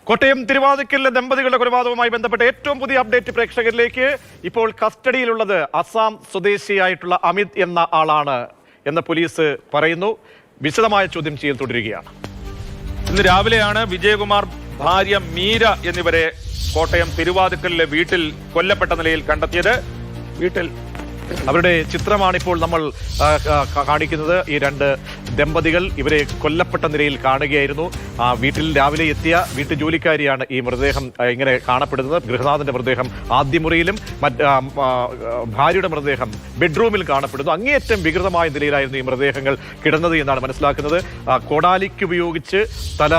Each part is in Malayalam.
കോട്ടയം തിരുവാതിക്കലിലെ ദമ്പതികളുടെ കൊലപാതകവുമായി ബന്ധപ്പെട്ട ഏറ്റവും പുതിയ അപ്ഡേറ്റ് പ്രേക്ഷകരിലേക്ക്. ഇപ്പോൾ കസ്റ്റഡിയിലുള്ളത് അസാം സ്വദേശിയായിട്ടുള്ള അമിത് എന്ന ആളാണ് എന്ന് പോലീസ് പറയുന്നു. വിശദമായ ചോദ്യം ചെയ്യൽ തുടരുകയാണ്. ഇന്ന് രാവിലെയാണ് വിജയകുമാർ, ഭാര്യ മീര എന്നിവരെ കോട്ടയം തിരുവാതിക്കലിലെ വീട്ടിൽ കൊല്ലപ്പെട്ട നിലയിൽ കണ്ടെത്തിയത്. വീട്ടിൽ അവരുടെ ചിത്രമാണ് ഇപ്പോൾ നമ്മൾ കാണിക്കുന്നത്. ഈ രണ്ട് ദമ്പതികൾ ഇവരെ കൊല്ലപ്പെട്ട നിലയിൽ കാണുകയായിരുന്നു. വീട്ടിൽ രാവിലെ എത്തിയ വീട്ടു ജോലിക്കാരിയാണ് ഈ മൃതദേഹം ഇങ്ങനെ കാണപ്പെടുന്നത്. ഗൃഹനാഥന്റെ മൃതദേഹം ആദ്യ മുറിയിലും ഭാര്യയുടെ മൃതദേഹം ബെഡ്റൂമിൽ കാണപ്പെടുന്നു. അങ്ങേയറ്റം വികൃതമായ നിലയിലായിരുന്നു ഈ മൃതദേഹങ്ങൾ കിടന്നത് എന്നാണ് മനസ്സിലാക്കുന്നത്. കോടാലിക്ക് ഉപയോഗിച്ച് തല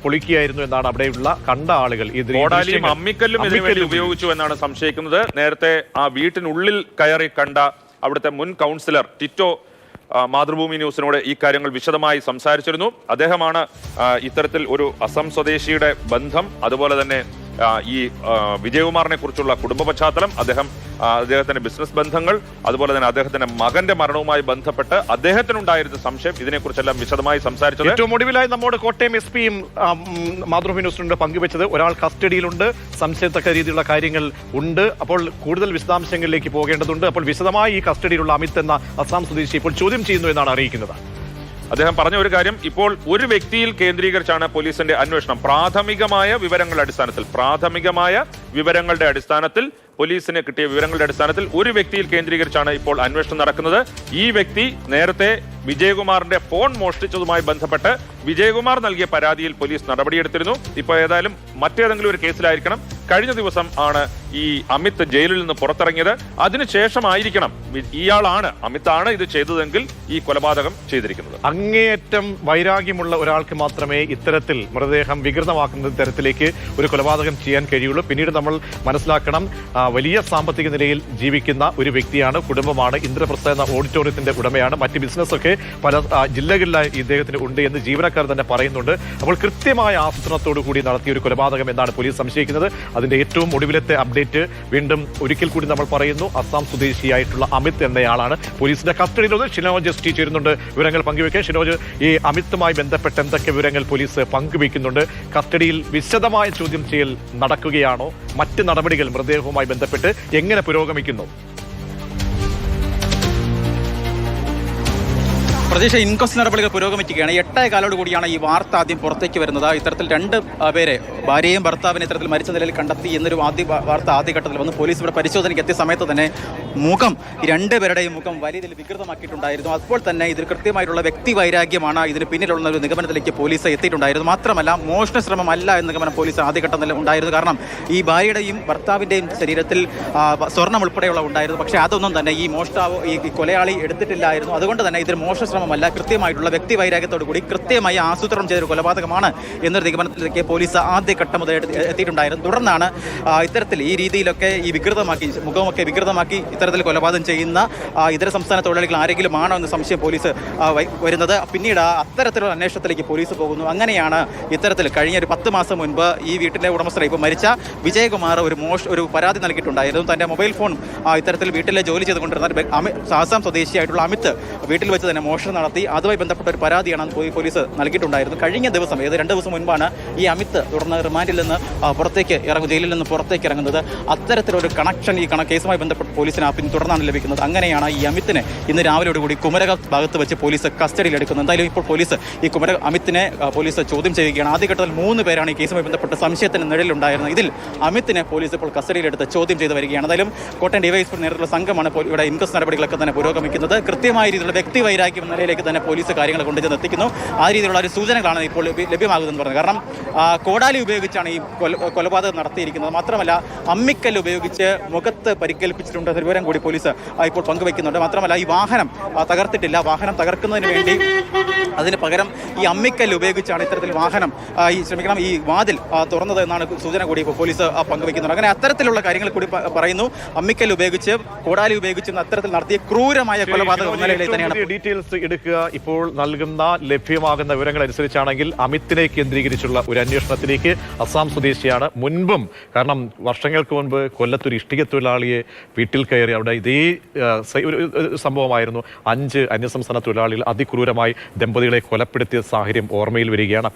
പൊളിക്കുകയായിരുന്നു എന്നാണ് അവിടെയുള്ള കണ്ട ആളുകൾ. കോടാലിയും അമ്മിക്കല്ലും ഇതിനുവേണ്ടി ഉപയോഗിച്ചു എന്നാണ് സംശയിക്കുന്നത്. നേരത്തെ ആ വീട്ടിനുള്ളിൽ കയറി കണ്ട അവിടുത്തെ മുൻ കൗൺസിലർ ടിറ്റോ മാതൃഭൂമി ന്യൂസിനോട് ഈ കാര്യങ്ങൾ വിശദമായി സംസാരിച്ചിരുന്നു. അദ്ദേഹമാണ് ഇത്തരത്തിൽ ഒരു അസം സ്വദേശിയുടെ ബന്ധം, അതുപോലെ തന്നെ ഈ വിജയകുമാറിനെ കുറിച്ചുള്ള കുടുംബ പശ്ചാത്തലം, അദ്ദേഹത്തിന്റെ ബിസിനസ് ബന്ധങ്ങൾ, അതുപോലെ തന്നെ അദ്ദേഹത്തിന്റെ മകന്റെ മരണവുമായി ബന്ധപ്പെട്ട് അദ്ദേഹത്തിനുണ്ടായിരുന്ന സംശയം, ഇതിനെക്കുറിച്ചെല്ലാം വിശദമായി സംസാരിച്ചത്. ഏറ്റവും ഒടുവിലായി നമ്മോട് കോട്ടയം എസ് പിയും മാതൃഭൂമി ന്യൂസിനോട് പങ്കുവച്ചത് ഒരാൾ കസ്റ്റഡിയിലുണ്ട്, സംശയത്തക്ക രീതിയിലുള്ള കാര്യങ്ങൾ ഉണ്ട്. അപ്പോൾ കൂടുതൽ വിശദാംശങ്ങളിലേക്ക് പോകേണ്ടതുണ്ട്. അപ്പോൾ വിശദമായി ഈ കസ്റ്റഡിയിലുള്ള അമിത് എന്ന അസാം സ്വദേശി ഇപ്പോൾ ചോദ്യം ചെയ്യുന്നു എന്നാണ് അറിയിക്കുന്നത്. അദ്ദേഹം പറഞ്ഞ ഒരു കാര്യം, ഇപ്പോൾ ഒരു വ്യക്തിയിൽ കേന്ദ്രീകരിച്ചാണ് പോലീസിന്റെ അന്വേഷണം. പ്രാഥമികമായ വിവരങ്ങളുടെ അടിസ്ഥാനത്തിൽ പോലീസിന് കിട്ടിയ വിവരങ്ങളുടെ അടിസ്ഥാനത്തിൽ ഒരു വ്യക്തിയിൽ കേന്ദ്രീകരിച്ചാണ് ഇപ്പോൾ അന്വേഷണം നടക്കുന്നത്. ഈ വ്യക്തി നേരത്തെ വിജയകുമാറിന്റെ ഫോൺ മോഷ്ടിച്ചതുമായി ബന്ധപ്പെട്ട് വിജയകുമാർ നൽകിയ പരാതിയിൽ പോലീസ് നടപടിയെടുത്തിരുന്നു. ഇപ്പോൾ ഏതായാലും മറ്റേതെങ്കിലും ഒരു കേസിലായിരിക്കണം. കഴിഞ്ഞ ദിവസം ആണ് ഈ അമിത് ജയിലിൽ നിന്ന് പുറത്തിറങ്ങിയത്. അതിനുശേഷമായിരിക്കണം അമിതാണ് ഇത് ചെയ്തതെങ്കിൽ ഈ കൊലപാതകം ചെയ്തിരിക്കുന്നത്. അങ്ങേയറ്റം വൈരാഗ്യമുള്ള ഒരാൾക്ക് മാത്രമേ ഇത്തരത്തിൽ മൃതദേഹം വികൃതമാക്കുന്ന തരത്തിലേക്ക് ഒരു കൊലപാതകം ചെയ്യാൻ കഴിയുള്ളൂ. പിന്നീട് നമ്മൾ മനസ്സിലാക്കണം, വലിയ സാമ്പത്തിക നിലയിൽ ജീവിക്കുന്ന ഒരു വ്യക്തിയാണ്, കുടുംബമാണ്. ഇന്ദ്രപ്രസ്ഥ എന്ന ഓഡിറ്റോറിയത്തിന്റെ ഉടമയാണ്. മറ്റ് ബിസിനസ്സൊക്കെ പല ജില്ലകളിലായി ഇദ്ദേഹത്തിന് ഉണ്ട് എന്ന് ജീവനക്കാർ തന്നെ പറയുന്നുണ്ട്. അപ്പോൾ കൃത്യമായ ആസൂത്രണത്തോടു കൂടി നടത്തിയ ഒരു കൊലപാതകം എന്നാണ് പോലീസ് സംശയിക്കുന്നത്. അതിന്റെ ഏറ്റവും ഒടുവിലത്തെ അപ്ഡേറ്റ് വീണ്ടും ഒരിക്കൽ കൂടി നമ്മൾ പറയുന്നു. അസാം സ്വദേശിയായിട്ടുള്ള അമിത് എന്നയാളാണ് പോലീസിന്റെ കസ്റ്റഡിയിലുള്ളത്. ഷിനോജ് എസ് ടി ചേരുന്നുണ്ട് വിവരങ്ങൾ പങ്കുവയ്ക്കാൻ. ഷിനോജ്, ഈ അമിതുമായി ബന്ധപ്പെട്ട് എന്തൊക്കെ വിവരങ്ങൾ പോലീസ് പങ്കുവയ്ക്കുന്നുണ്ട്? കസ്റ്റഡിയിൽ വിശദമായ ചോദ്യം ചെയ്യൽ നടക്കുകയാണോ? മറ്റ് നടപടികൾ മൃതദേഹവുമായി ബന്ധപ്പെട്ട് എങ്ങനെ പുരോഗമിക്കുന്നു? പ്രതീക്ഷ ഇൻക്വസ്റ്റ് നടപടികൾ പുരോഗമിക്കുകയാണ്. 8:15 കൂടിയാണ് ഈ വാർത്ത ആദ്യം പുറത്തേക്ക് വരുന്നത്. ഇത്തരത്തിൽ 2 പേരെ, ഭാര്യയും ഭർത്താവിനെ ഇത്തരത്തിൽ മരിച്ച നിലയിൽ കണ്ടെത്തി എന്നൊരു വാർത്ത ആദ്യഘട്ടത്തിൽ വന്ന് പോലീസ് ഇവിടെ പരിശോധനയ്ക്ക് എത്തിയ സമയത്ത് തന്നെ മുഖം, 2 പേരുടെയും മുഖം വലിയ രീതിയിൽ വികൃതമാക്കിയിട്ടുണ്ടായിരുന്നു. അപ്പോൾ തന്നെ ഇതിൽ കൃത്യമായിട്ടുള്ള വ്യക്തി വൈരാഗ്യമാണ് ഇതിന് പിന്നിലുള്ള ഒരു നിഗമനത്തിലേക്ക് പോലീസ് എത്തിയിട്ടുണ്ടായിരുന്നു. മാത്രമല്ല, മോഷണ ശ്രമമല്ല എന്ന നിഗമനം പോലീസ് ആദ്യഘട്ടത്തിൽ ഉണ്ടായിരുന്നു. കാരണം ഈ ഭാര്യയുടെയും ഭർത്താവിൻ്റെയും ശരീരത്തിൽ സ്വർണം ഉൾപ്പെടെയുള്ള ഉണ്ടായിരുന്നു. പക്ഷേ അതൊന്നും തന്നെ ഈ മോഷ്ടാവ്, ഈ കൊലയാളി എടുത്തിട്ടില്ലായിരുന്നു. അതുകൊണ്ട് തന്നെ ഇതിൽ മോഷണ ശ്രമമല്ല, കൃത്യമായിട്ടുള്ള വ്യക്തി വൈരാഗ്യത്തോടു കൂടി കൃത്യമായി ആസൂത്രണം ചെയ്തൊരു കൊലപാതകമാണ് എന്നൊരു നിഗമനത്തിലേക്ക് പോലീസ് ആദ്യഘട്ടം മുതൽ എത്തിയിട്ടുണ്ടായിരുന്നു. തുടർന്നാണ് ഇത്തരത്തിൽ ഈ രീതിയിലൊക്കെ ഈ വികൃതമാക്കി, മുഖമൊക്കെ വികൃതമാക്കി ഇത്തരത്തിൽ കൊലപാതകം ചെയ്യുന്ന ഇതര സംസ്ഥാന തൊഴിലാളികൾ ആരെങ്കിലും ആണോ എന്ന സംശയം പോലീസ് വരുന്നത്. പിന്നീട് അത്തരത്തിലുള്ള അന്വേഷണത്തിലേക്ക് പോലീസ് പോകുന്നു. അങ്ങനെയാണ് ഇത്തരത്തിൽ കഴിഞ്ഞ ഒരു 10 മാസം മുൻപ് ഈ വീട്ടിലെ ഉടമസ്ഥരെ, ഇപ്പോൾ മരിച്ച വിജയകുമാർ ഒരു പരാതി നൽകിയിട്ടുണ്ടായിരുന്നു. തൻ്റെ മൊബൈൽ ഫോൺ ഇത്തരത്തിൽ വീട്ടിലെ ജോലി ചെയ്തുകൊണ്ടിരുന്ന ആസാം സ്വദേശിയായിട്ടുള്ള അമിത് വീട്ടിൽ വെച്ച് തന്നെ മോഷണം നടത്തി. അതുമായി ബന്ധപ്പെട്ട ഒരു പരാതിയാണ് പോലീസ് നൽകിയിട്ടുണ്ടായിരുന്നു. കഴിഞ്ഞ ദിവസം, 2 ദിവസം മുൻപാണ് ഈ അമിത് തുടർന്ന് റിമാൻഡിൽ നിന്ന് ജയിലിൽ നിന്ന് പുറത്തേക്ക് ഇറങ്ങുന്നത്. അത്തരത്തിലൊരു കണക്ഷൻ ഈ കേസുമായി ബന്ധപ്പെട്ട് പോലീസിന് തുടർന്നാണ് ലഭിക്കുന്നത്. അങ്ങനെയാണ് ഈ അമിത്തിനെ ഇന്ന് രാവിലെയോടുകൂടി കുമരക ഭാഗത്ത് വെച്ച് പോലീസ് കസ്റ്റഡിയിലെടുക്കുന്നത്. എന്തായാലും ഇപ്പോൾ പോലീസ് അമിത്തിനെ പോലീസ് ചോദ്യം ചെയ്യുകയാണ്. ആദ്യഘട്ടത്തിൽ 3 പേരാണ് ഈ കേസുമായി ബന്ധപ്പെട്ട് സംശയത്തിന് നിഴലിലുണ്ടായിരുന്നത്. ഇതിൽ അമിത്തിനെ പോലീസ് ഇപ്പോൾ കസ്റ്റഡിയിലെടുത്ത് ചോദ്യം ചെയ്ത് വരികയാണ്. എന്തായാലും കോട്ടയം ഡിവൈഎസ്പി നേതൃത്വത്തിലുള്ള സംഘമാണ് ഇവിടെ ഇൻക്വസ്റ്റ് നടപടികളൊക്കെ തന്നെ പുരോഗമിക്കുന്നത്. കൃത്യമായ രീതിയിലുള്ള വ്യക്തി വൈരാഗ്യം എന്ന നിലയിലേക്ക് തന്നെ പോലീസ് കാര്യങ്ങൾ കൊണ്ടുചെന്ന് എത്തിക്കുന്നു. ആ രീതിയിലുള്ള ഒരു സൂചനകളാണ് ഇപ്പോൾ ലഭ്യമാകുന്നതെന്ന് പറഞ്ഞത്. കാരണം കോടാലി ഉപയോഗിച്ചാണ് ഈ കൊലപാതകം നടത്തിയിരിക്കുന്നത്. മാത്രമല്ല, അമ്മിക്കല്ല് ഉപയോഗിച്ച് മുഖത്ത് പരിക്കേൽപ്പിച്ചിട്ടുണ്ട് എന്ന വിവരം കൂടി പോലീസ് ഇപ്പോൾ പങ്കുവയ്ക്കുന്നുണ്ട്. മാത്രമല്ല, ഈ വാഹനം തകർത്തിട്ടില്ല. വാഹനം തകർക്കുന്നതിന് വേണ്ടി അതിന് പകരം ഈ അമ്മിക്കല്ല് ഉപയോഗിച്ചാണ് ഇത്തരത്തിൽ വാഹനം ഈ വാതിൽ തുറന്നത് എന്നാണ് സൂചന കൂടി ഇപ്പോൾ പോലീസ് പങ്കുവയ്ക്കുന്നുണ്ട്. അങ്ങനെ അത്തരത്തിലുള്ള കാര്യങ്ങൾ കൂടി പറയുന്നു. അമ്മിക്കല്ല് ഉപയോഗിച്ച്, കോടാലി ഉപയോഗിച്ച് അത്തരത്തിൽ നടത്തിയ ക്രൂരമായ കൊലപാതകം എന്ന നിലയിൽ തന്നെയാണ് ഡീറ്റെയിൽസ് എടുക്കുക. ഇപ്പോൾ നൽകുന്ന ലഭ്യമാകുന്ന വിവരങ്ങൾ അനുസരിച്ചാണെങ്കിൽ അമിത്തിനെ കേന്ദ്രീകരിച്ചുള്ള ഒരു അന്വേഷണത്തിലേക്ക് അസാം സ്വദേശിയാണ്. മുൻപും, കാരണം വർഷങ്ങൾക്ക് മുൻപ് കൊല്ലത്തൊരു ഇഷ്ടിക തൊഴിലാളിയെ വീട്ടിൽ കയറി അവിടെ ഇതേ ഒരു സംഭവമായിരുന്നു. 5 അന്യസംസ്ഥാന തൊഴിലാളികൾ അതിക്രൂരമായി ദമ്പതികളെ കൊലപ്പെടുത്തിയ സാഹചര്യം ഓർമ്മയിൽ വരികയാണ്.